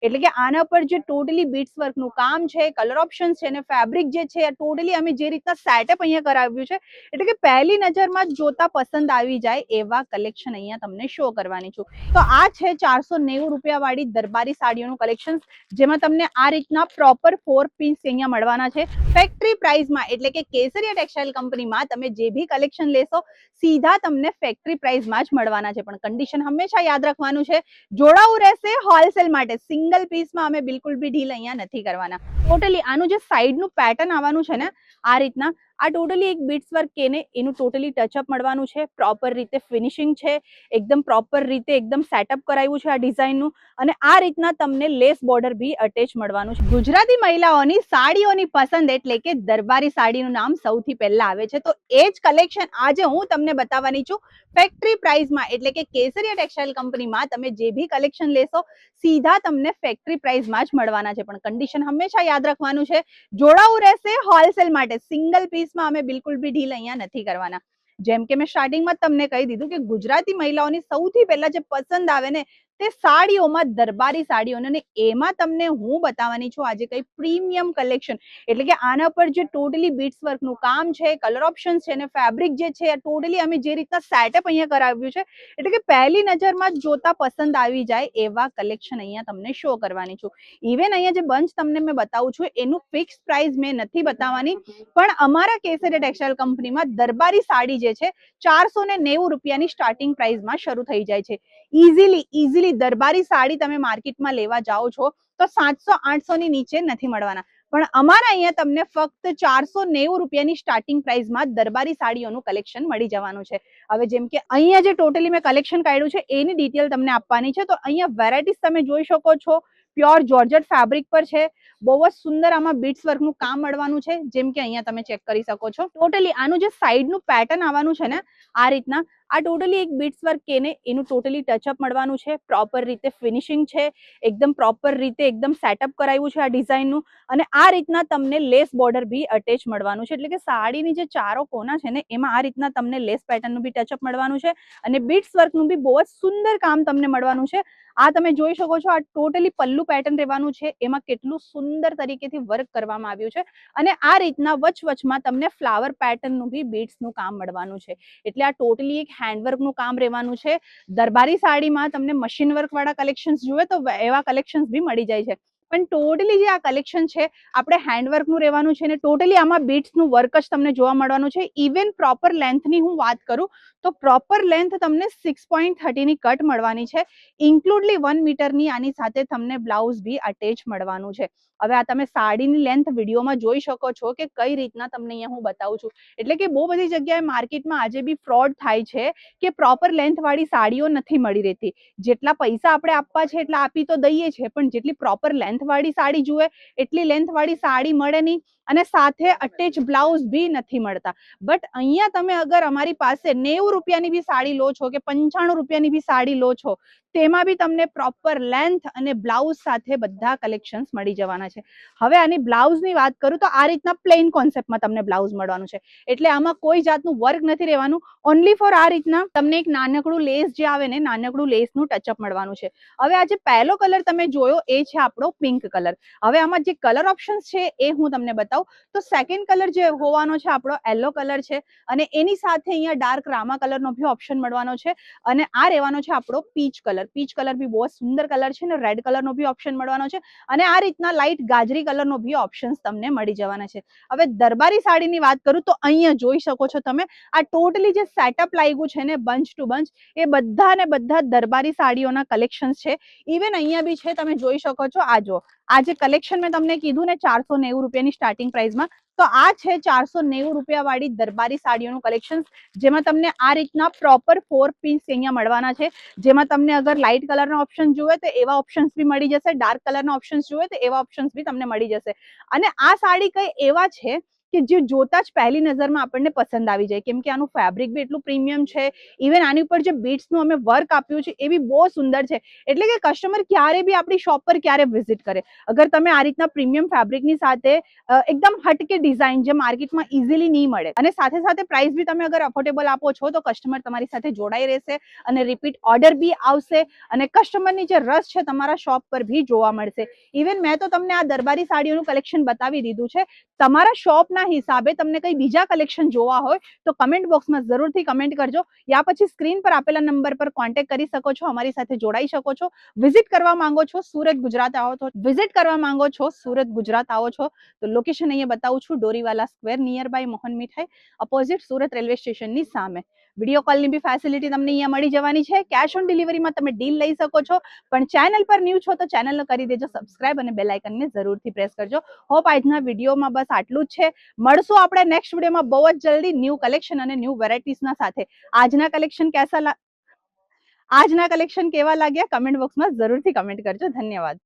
એટલે કે આના પર જે ટોટલી બીટ્સ વર્કનું કામ છે, કલર ઓપ્શન છે અને ફેબ્રિક જે છે ટોટલી અમે જે રીતના સેટઅપ અહીંયા કરાવ્યું છે એટલે કે પહેલી નજરમાં જ જોતા પસંદ આવી જાય એવા કલેક્શન અહીંયા તમને શો કરવાની છું. તો આ છે 490 રૂપિયા વાળી દરબારી સાડીઓનું કલેક્શન, જેમાં તમને આ રીતના પ્રોપર 4 પીસ અહીંયા મળવાના છે ફેક્ટરી પ્રાઇસમાં. એટલે કે કેસરિયા ટેક્સટાઇલ કંપનીમાં તમે જે બી કલેક્શન લેશો સીધા તમને ફેક્ટરી પ્રાઇસમાં જ મળવાના છે. પણ કન્ડિશન હંમેશા યાદ રાખવાનું છે, જોડાવું રહેશે હોલસેલ માટે. સિંગલ પીસમાં અમે બિલકુલ બી ડીલ અહીંયા નથી કરવાના. ટોટલી આનું જે સાઈડનું પેટર્ન આવવાનું છે ને આ રીતના, આ ટોટલી એક બીટ્સ વર્ક કે ને એનું ટોટલી ટચઅપ મળવાનું છે. પ્રોપર રીતે ફિનિશિંગ છે, એકદમ પ્રોપર રીતે એકદમ સેટઅપ કરાવ્યું છે આ ડિઝાઇનનું. અને આ રીતના તમને લેસ બોર્ડર બી અટેચ મળવાનું છે. ગુજરાતી મહિલાઓની સાડીઓની પસંદ એટલે કે દરબારી સાડીનું નામ સૌથી પહેલા આવે છે. તો એ જ કલેક્શન આજે હું તમને બતાવવાની છું ફેક્ટરી પ્રાઇસમાં. એટલે કે કેસરિયા ટેક્સટાઇલ કંપનીમાં તમે જે બી કલેક્શન લેશો સીધા તમને ફેક્ટરી પ્રાઇસમાં જ મળવાના છે. પણ કન્ડિશન હંમેશા યાદ રાખવાનું છે, જોડાવું રહેશે હોલસેલ માટે. સિંગલ પીસમાં અમે બિલકુલ બી ડીલ અહીંયા નથી કરવાના. જેમ કે મેં સ્ટાર્ટિંગમાં તમને કહી દીધું કે ગુજરાતી મહિલાઓની સૌથી પહેલા જે પસંદ આવે ને તે સાડીઓમાં દરબારી સાડીઓને, અને એમાં તમને હું બતાવવાની છું આજે કઈ પ્રીમિયમ કલેક્શન. એટલે કે આના પર જે ટોટલી બીટ્સ વર્કનું કામ છે, કલર ઓપ્શન છે અને ફેબ્રિક જે છે ટોટલી અમે જે રીતના સેટઅપ અહીંયા કરાવ્યું છે એટલે કે પહેલી નજરમાં જ જોતા પસંદ આવી જાય એવા કલેક્શન અહીંયા તમને શો કરવાની છું. ઇવન અહીંયા જે બંચ તમને મેં બતાવું છું એનું ફિક્સ પ્રાઇસ મેં નથી બતાવવાની, પણ અમારા કેસરિયા ટેક્સટાઇલ કંપનીમાં દરબારી સાડી જે છે 490 રૂપિયાની સ્ટાર્ટિંગ પ્રાઇસમાં શરૂ થઈ જાય છે. ઇઝીલી દરબારી સાડી તમે માર્કેટમાં લેવા જાઓ છો તો 700-800 ની નીચે નથી મળવાના, પણ અમારા અહીંયા તમને ફક્ત 490 રૂપિયાની સ્ટાર્ટિંગ પ્રાઇસમાં દરબારી સાડીઓનું કલેક્શન મળી જવાનું છે. હવે જેમ કે અહીંયા જે ટોટલી મેં કલેક્શન કાઢ્યું છે એની ડિટેલ તમને આપવાની છે. તો અહીંયા વેરાયટીઝ તમે જોઈ શકો છો, પ્યોર જોર્જેટ ફેબ્રિક પર છે. બહુ જ સુંદર આમાં બીટ્સ વર્કનું કામ મળવાનું છે, જેમ કે અહીંયા તમે ચેક કરી શકો છો. ટોટલી આનું જે સાઈડનું પેટર્ન આવવાનું છે ને આ રીતના, આ ટોટલી એક બીટ્સ વર્ક કે ને એનું ટોટલી ટચઅપ મળવાનું છે. પ્રોપર રીતે ફિનિશિંગ છે, એકદમ પ્રોપર રીતે એકદમ સેટઅપ કરાવ્યું છે આ ડિઝાઇનનું. અને આ રીતના તમને લેસ બોર્ડર બી અટેચ મળવાનું છે. એટલે કે સાડીની જે ચારો કોના છે ને એમાં આ રીતના તમને લેસ પેટર્નનું બી ટચઅપ મળવાનું છે અને બીટ્સ વર્કનું બી બહુ જ સુંદર કામ તમને મળવાનું છે. આ તમે જોઈ શકો છો, આ ટોટલી પલ્લુ પેટર્ન રહેવાનું છે, એમાં કેટલું સુંદર તરીકેથી વર્ક કરવામાં આવ્યું છે. અને આ રીતના વચમાં તમને ફ્લાવર પેટર્નનું બી બીટ્સનું કામ મળવાનું છે. એટલે આ ટોટલી એક હેન્ડવર્કનું કામ રહેવાનું છે. દરબારી સાડીમાં તમને મશીન વર્ક વાળા કલેક્શન્સ જોઈએ તો એવા કલેક્શન્સ બી મળી જાય છે, પણ ટોટલી જે આ કલેક્શન છે આપણે હેન્ડવર્કનું રહેવાનું છે. અને ટોટલી આમાં બીટ્સનું વર્ક જ તમને જોવા મળવાનું છે. ઇવન પ્રોપર લેન્થની હું વાત કરું તો પ્રોપર લેન્થ તમને 6.30 ની કટ મળવાની છે. ઇન્ક્લુડલી 1 મીટરની આની સાથે તમને બ્લાઉઝ બી અટેચ મળવાનું છે. હવે આ તમે સાડીની લેન્થ વિડીયોમાં જોઈ શકો છો કે કઈ રીતના તમને અહીંયા હું બતાવું છું. એટલે કે બહુ બધી જગ્યાએ માર્કેટમાં આજે બી ફ્રોડ થાય છે કે પ્રોપર લેન્થ વાળી સાડીઓ નથી મળી રહેતી. જેટલા પૈસા આપણે આપવા છે એટલા આપી તો દઈએ છે, પણ જેટલી પ્રોપર લેન્થ વાળી સાડી જુએ એટલી લેન્થ વાળી સાડી મળે નહીં, અને સાથે અટેચ બ્લાઉઝ બી નથી મળતા. બટ અહીંયા તમે અગર અમારી પાસે 90 રૂપિયાની બી સાડી લો છો કે 95 રૂપિયાની બી સાડી લો છો, તેમાં બી તમને પ્રોપર લેન્થ અને બ્લાઉઝ સાથે બધા કલેક્શન્સ મળી જવાના છે. હવે આની બ્લાઉઝની વાત કરું તો આ રીતના પ્લેન કોન્સેપ્ટમાં તમને બ્લાઉઝ મળવાનું છે. એટલે આમાં કોઈ જાતનું વર્ક નથી રહેવાનું, ઓનલી ફોર આ રીતના તમને એક નાનકડું લેસ જે આવે ને નાનકડું લેસનું ટચઅપ મળવાનું છે. હવે આ જે પહેલો કલર તમે જોયો એ છે આપણો પિંક કલર. હવે આમાં જે કલર ઓપ્શન્સ છે એ હું તમને બતાવું તો સેકન્ડ કલર જે હોવાનો છે આપણો યલો કલર છે, અને એની સાથે અહીંયા ડાર્ક રામા કલરનો બી ઓપ્શન મળવાનો છે. અને આ રહેવાનો છે આપણો પીચ કલર. પીચ કલર બી બહુ સુંદર કલર છે ને રેડ કલરનો બી ઓપ્શન મળવાનો છે. અને આ રીતના લાઇટ ગાજરી કલરનો બી ઓપ્શન્સ તમને મળી જવાના છે. હવે દરબારી સાડીની વાત કરું તો અહીંયા જોઈ શકો છો તમે, આ ટોટલી જે સેટઅપ લાગ્યું છે ને બંચ ટુ બંચ, એ બધા ને બધા દરબારી સાડીઓના કલેક્શન્સ છે. ઇવન અહીંયા બી છે, તમે જોઈ શકો છો. આ જો આ જે કલેક્શન મેં તમને કીધું ને 490 રૂપિયાની સ્ટાર્ટિંગ પ્રાઇસમાં, તો આ છે 490 રૂપિયા વાળી દરબારી સાડીઓનું કલેક્શન, જેમાં તમને આ રીતના પ્રોપર 4 પીસ અહીંયા મળવાના છે. જેમાં તમને અગર લાઇટ કલરના ઓપ્શન જોઈએ તો એવા ઓપ્શન્સ બી મળી જશે, ડાર્ક કલરના ઓપ્શન્સ જોઈએ તો એવા ઓપ્શન્સ બી તમને મળી જશે. અને આ સાડી કઈ એવા છે કે જે જોતા જ પહેલી નજરમાં આપણને પસંદ આવી જાય, કેમ કે આનું ફેબ્રિક બી એટલું પ્રીમિયમ છે. ઇવન આની ઉપર જે બીટ્સનું અમે વર્ક આપ્યું છે એ બી બહુ સુંદર છે. એટલે કે કસ્ટમર ક્યારે બી આપણી શોપ પર ક્યારે વિઝિટ કરે, અગર તમે આ રીતના પ્રીમિયમ ફેબ્રિકની સાથે એકદમ હટકે ડિઝાઇન જે માર્કેટમાં ઇઝીલી નહીં મળે, અને સાથે સાથે પ્રાઇસ બી તમે અગર અફોર્ડેબલ આપો છો તો કસ્ટમર તમારી સાથે જોડાઈ રહેશે અને રિપીટ ઓર્ડર બી આવશે, અને કસ્ટમરની જે રસ છે તમારા શોપ પર બી જોવા મળશે. ઇવન મેં તો તમને આ દરબારી સાડીઓનું કલેક્શન બતાવી દીધું છે. તમારા શોપના હિસાબે તમને કઈ બીજા કલેક્શન જોવા હોય તો કમેન્ટ બોક્સમાં જરૂરથી કમેન્ટ કરજો, યા પછી સ્ક્રીન પર આપેલા નંબર પર કોન્ટેક્ટ કરી શકો છો, અમારી સાથે જોડાઈ શકો છો. વિઝિટ કરવા માંગો છો સુરત ગુજરાત આવો તો વિઝિટ કરવા માંગો છો સુરત ગુજરાત આવો છો તો લોકેશન અહીંયા બતાવું છું, ડોરીવાલા સ્ક્વેર નિયર બાય મોહન મીઠાઈ ઓપોઝિટ સુરત રેલવે સ્ટેશનની સામે. વિડીયો કોલની બી ફેસિલિટી તમને અહીંયા મળી જવાની છે. કેશ ઓન ડિલિવરીમાં તમે ડીલ લઈ શકો છો, પણ ચેનલ પર ન્યૂ છો તો ચેનલને કરી દેજો સબસ્ક્રાઇબ અને બેલ આઇકનને જરૂરથી પ્રેસ કરજો. હોપ આજના વિડીયોમાં બસ આટલું જ છે. મળશું આપણે નેક્સ્ટ વિડીયોમાં બહુ જ જલ્દી ન્યૂ કલેક્શન અને ન્યૂ વેરાયટીઝના સાથે. આજના કલેક્શન કેવા લાગ્યા કમેન્ટ બોક્સમાં જરૂરથી કમેન્ટ કરજો. ધન્યવાદ.